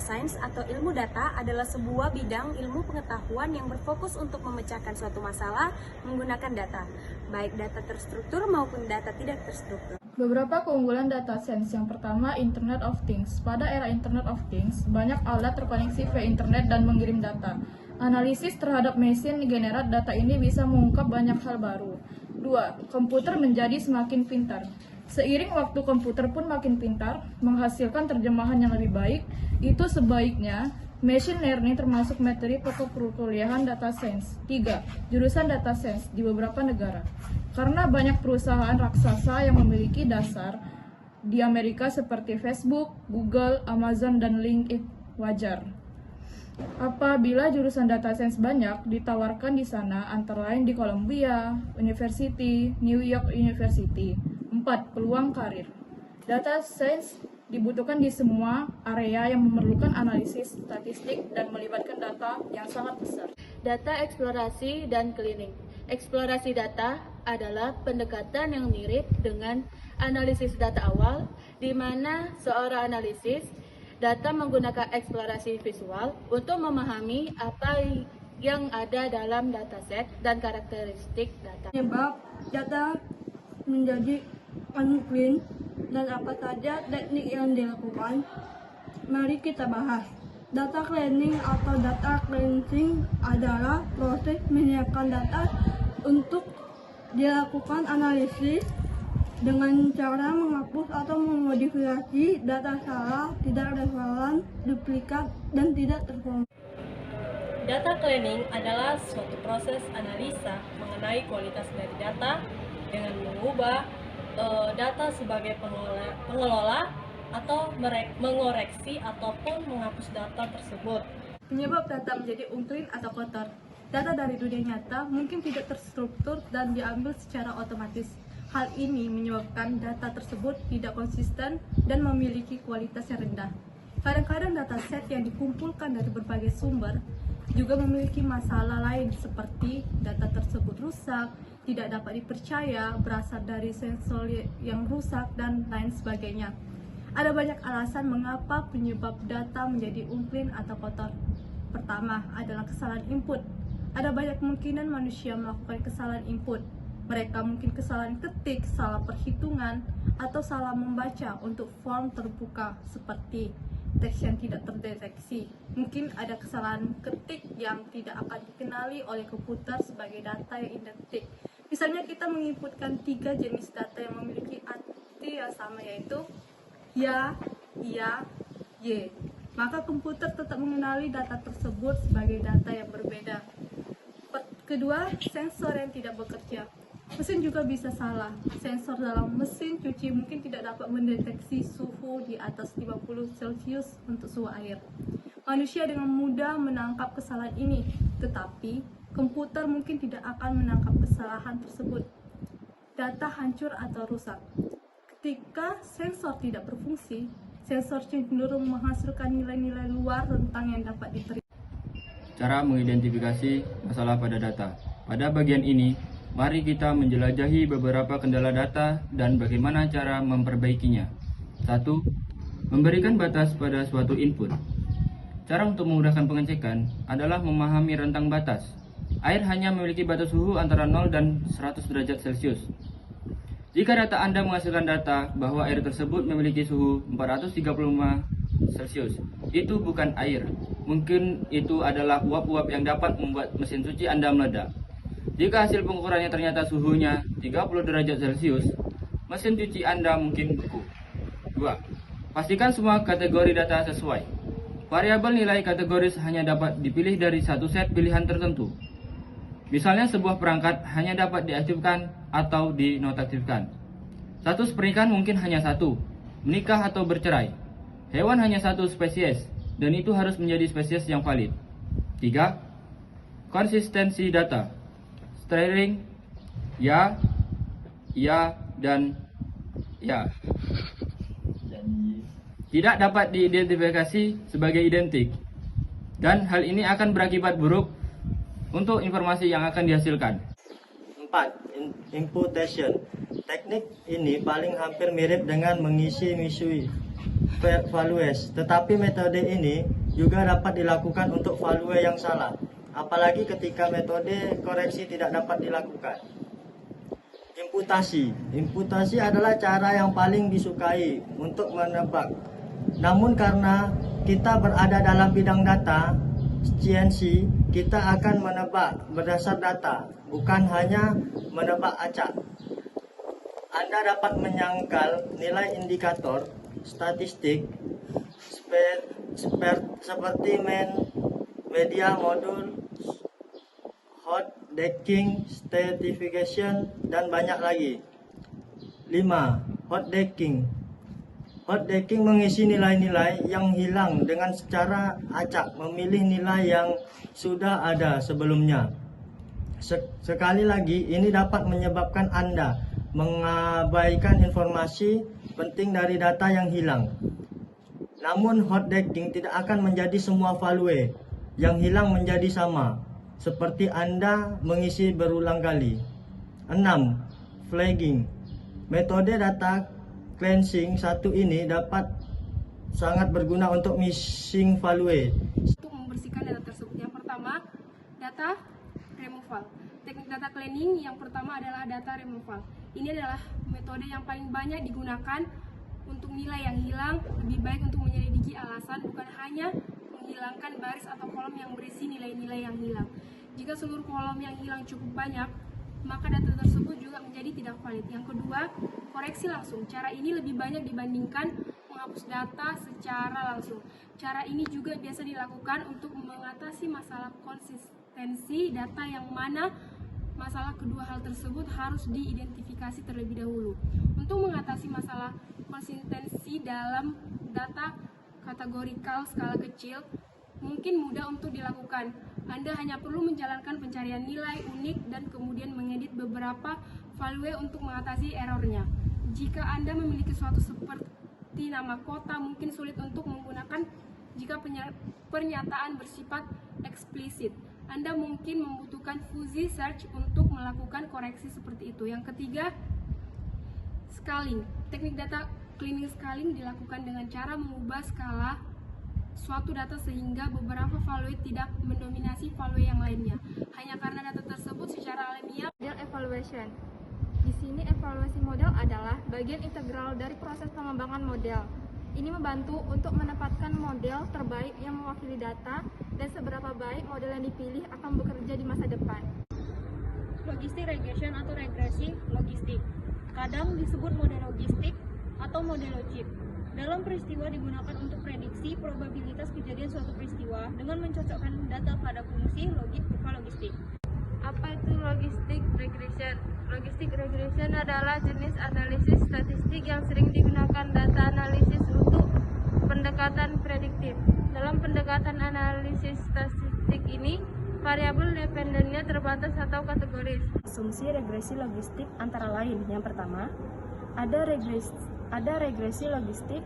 science atau ilmu data adalah sebuah bidang ilmu pengetahuan yang berfokus untuk memecahkan suatu masalah menggunakan data, baik data terstruktur maupun data tidak terstruktur. Beberapa keunggulan data science. Yang pertama, Internet of Things. Pada era Internet of Things, banyak alat terkoneksi via internet dan mengirim data. Analisis terhadap mesin generat data ini bisa mengungkap banyak hal baru. 2. Komputer menjadi semakin pintar. Seiring waktu komputer pun makin pintar, menghasilkan terjemahan yang lebih baik. Itu sebaiknya machine learning termasuk materi pokok perkuliahan data science. 3. Jurusan data science di beberapa negara. Karena banyak perusahaan raksasa yang memiliki dasar di Amerika seperti Facebook, Google, Amazon, dan LinkedIn, wajar apabila jurusan data science banyak ditawarkan di sana, antara lain di Columbia University, New York University. 4. Peluang karir. Data science dibutuhkan di semua area yang memerlukan analisis statistik dan melibatkan data yang sangat besar. Data eksplorasi dan cleaning. Eksplorasi data adalah pendekatan yang mirip dengan analisis data awal, di mana seorang analisis data menggunakan eksplorasi visual untuk memahami apa yang ada dalam dataset dan karakteristik data. Penyebab data menjadi unclean dan apa saja teknik yang dilakukan, mari kita bahas. Data cleaning atau data cleansing adalah proses menyiapkan data untuk dilakukan analisis dengan cara menghapus atau memodifikasi data salah, tidak relevan, duplikat, dan tidak terformat. Data cleaning adalah suatu proses analisa mengenai kualitas dari data dengan mengubah data sebagai pengelola atau mengoreksi ataupun menghapus data tersebut. Penyebab data menjadi unclean atau kotor. Data dari dunia nyata mungkin tidak terstruktur dan diambil secara otomatis. Hal ini menyebabkan data tersebut tidak konsisten dan memiliki kualitas yang rendah. Kadang-kadang dataset yang dikumpulkan dari berbagai sumber juga memiliki masalah lain seperti data tersebut rusak, tidak dapat dipercaya, berasal dari sensor yang rusak, dan lain sebagainya. Ada banyak alasan mengapa penyebab data menjadi unclean atau kotor. Pertama adalah kesalahan input. Ada banyak kemungkinan manusia melakukan kesalahan input. Mereka mungkin kesalahan ketik, salah perhitungan, atau salah membaca untuk form terbuka seperti teks yang tidak terdeteksi. Mungkin ada kesalahan ketik yang tidak akan dikenali oleh komputer sebagai data yang identik. Misalnya kita menginputkan 3 jenis data yang memiliki arti yang sama, yaitu ya, iya, y. Maka komputer tetap mengenali data tersebut sebagai data yang berbeda. Kedua, sensor yang tidak bekerja. Mesin juga bisa salah. Sensor dalam mesin cuci mungkin tidak dapat mendeteksi suhu di atas 50 Celcius untuk suhu air. Manusia dengan mudah menangkap kesalahan ini, tetapi komputer mungkin tidak akan menangkap kesalahan tersebut. Data hancur atau rusak. Ketika sensor tidak berfungsi, sensor cenderung menghasilkan nilai-nilai luar rentang yang dapat diterima. Cara mengidentifikasi masalah pada data. Pada bagian ini, mari kita menjelajahi beberapa kendala data dan bagaimana cara memperbaikinya. 1. Memberikan batas pada suatu input. Cara untuk memudahkan pengecekan adalah memahami rentang batas. Air hanya memiliki batas suhu antara 0 dan 100 derajat Celcius. Jika data Anda menghasilkan data bahwa air tersebut memiliki suhu 435 Celcius, itu bukan air. Mungkin itu adalah uap-uap yang dapat membuat mesin cuci Anda meledak. Jika hasil pengukurannya ternyata suhunya 30 derajat Celcius, mesin cuci Anda mungkin beku. 2. Pastikan semua kategori data sesuai. Variabel nilai kategoris hanya dapat dipilih dari satu set pilihan tertentu. Misalnya sebuah perangkat hanya dapat diaktifkan atau dinonaktifkan. Status pernikahan mungkin hanya satu, menikah atau bercerai. Hewan hanya satu spesies, dan itu harus menjadi spesies yang valid. 3. Konsistensi data. String ya, dan ya tidak dapat diidentifikasi sebagai identik, dan hal ini akan berakibat buruk untuk informasi yang akan dihasilkan. 4. Imputation. Teknik ini paling hampir mirip dengan mengisi values, tetapi metode ini juga dapat dilakukan untuk value yang salah, apalagi ketika metode koreksi tidak dapat dilakukan. Imputasi adalah cara yang paling disukai untuk menebak. Namun karena kita berada dalam bidang data, CNC, kita akan menebak berdasar data, bukan hanya menebak acak. Anda dapat menyangkal nilai indikator statistik seperti media modul, hot decking, stratification, dan banyak lagi. 5. Hot decking. Hot decking mengisi nilai-nilai yang hilang dengan secara acak, memilih nilai yang sudah ada sebelumnya. Sekali lagi, ini dapat menyebabkan Anda mengabaikan informasi penting dari data yang hilang. Namun hot decking tidak akan menjadi semua value yang hilang menjadi sama, seperti Anda mengisi berulang kali. 6. Flagging. Metode data cleansing satu ini dapat sangat berguna untuk missing value. Untuk membersihkan data tersebut, yang pertama, data removal. Teknik data cleaning yang pertama adalah data removal. Ini adalah metode yang paling banyak digunakan untuk nilai yang hilang. Lebih baik untuk menyelidiki alasan, bukan hanya menghilangkan baris atau kolom yang berisi nilai-nilai yang hilang. Jika seluruh kolom yang hilang cukup banyak, maka data tersebut juga menjadi tidak valid. Yang kedua, koreksi langsung. Cara ini lebih banyak dibandingkan menghapus data secara langsung. Cara ini juga biasa dilakukan untuk mengatasi masalah konsistensi data, yang mana masalah kedua hal tersebut harus diidentifikasi terlebih dahulu. Untuk mengatasi masalah konsistensi dalam data kategorikal skala kecil, mungkin mudah untuk dilakukan. Anda hanya perlu menjalankan pencarian nilai unik dan kemudian mengedit beberapa value untuk mengatasi errornya. Jika Anda memiliki suatu seperti nama kota, mungkin sulit untuk menggunakan jika pernyataan bersifat eksplisit. Anda mungkin membutuhkan fuzzy search untuk melakukan koreksi seperti itu. Yang ketiga, scaling. Teknik data cleaning scaling dilakukan dengan cara mengubah skala suatu data sehingga beberapa value tidak mendominasi value yang lainnya, hanya karena data tersebut secara alamiah. Model evaluation. Di sini evaluasi model adalah bagian integral dari proses pengembangan model. Ini membantu untuk menempatkan model terbaik yang mewakili data dan seberapa baik model yang dipilih akan bekerja di masa depan. Logistic regression atau regresi logistik. Kadang disebut model logistik atau model logik. Dalam peristiwa digunakan untuk prediksi probabilitas kejadian suatu peristiwa dengan mencocokkan data pada fungsi logik berupa logistik. Apa itu logistic regression? Logistic regression adalah jenis analisis statistik yang sering digunakan data analisis untuk pendekatan prediktif. Dalam pendekatan analisis statistik ini, variabel dependennya terbatas atau kategoris. Asumsi regresi logistik antara lain, yang pertama, ada regresi logistik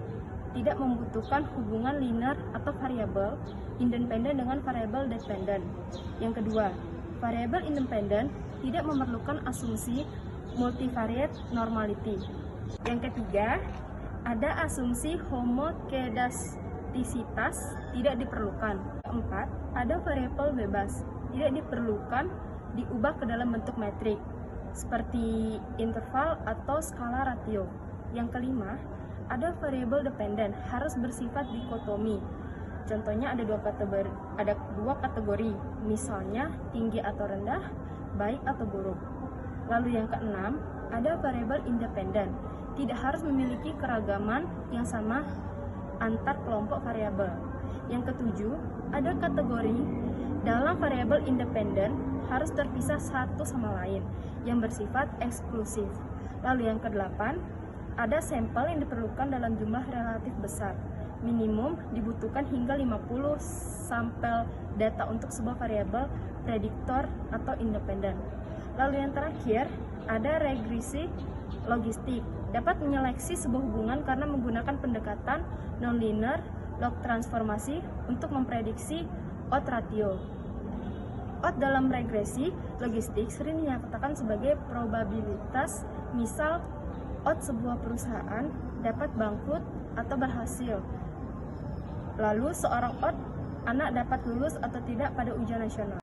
tidak membutuhkan hubungan linear atau variabel independen dengan variabel dependen. Yang kedua, variabel independen tidak memerlukan asumsi multivariate normality. Yang ketiga, ada asumsi homokedastisitas tidak diperlukan. Keempat, ada variabel bebas tidak diperlukan diubah ke dalam bentuk metrik seperti interval atau skala ratio. Yang kelima, ada variabel dependen harus bersifat dikotomi. Contohnya ada dua kategori, misalnya tinggi atau rendah, baik atau buruk. Lalu yang keenam, ada variabel independen, tidak harus memiliki keragaman yang sama antar kelompok variabel. Yang ketujuh, ada kategori dalam variabel independen harus terpisah satu sama lain yang bersifat eksklusif. Lalu yang kedelapan, ada sampel yang diperlukan dalam jumlah relatif besar. Minimum dibutuhkan hingga 50 sampel data untuk sebuah variabel prediktor atau independen. Lalu yang terakhir, ada regresi logistik. Dapat menyeleksi sebuah hubungan karena menggunakan pendekatan nonlinear log transformasi untuk memprediksi odds ratio. Odds dalam regresi logistik sering dinyatakan sebagai probabilitas, misal odds sebuah perusahaan dapat bangkrut atau berhasil. Lalu seorang odds anak dapat lulus atau tidak pada ujian nasional.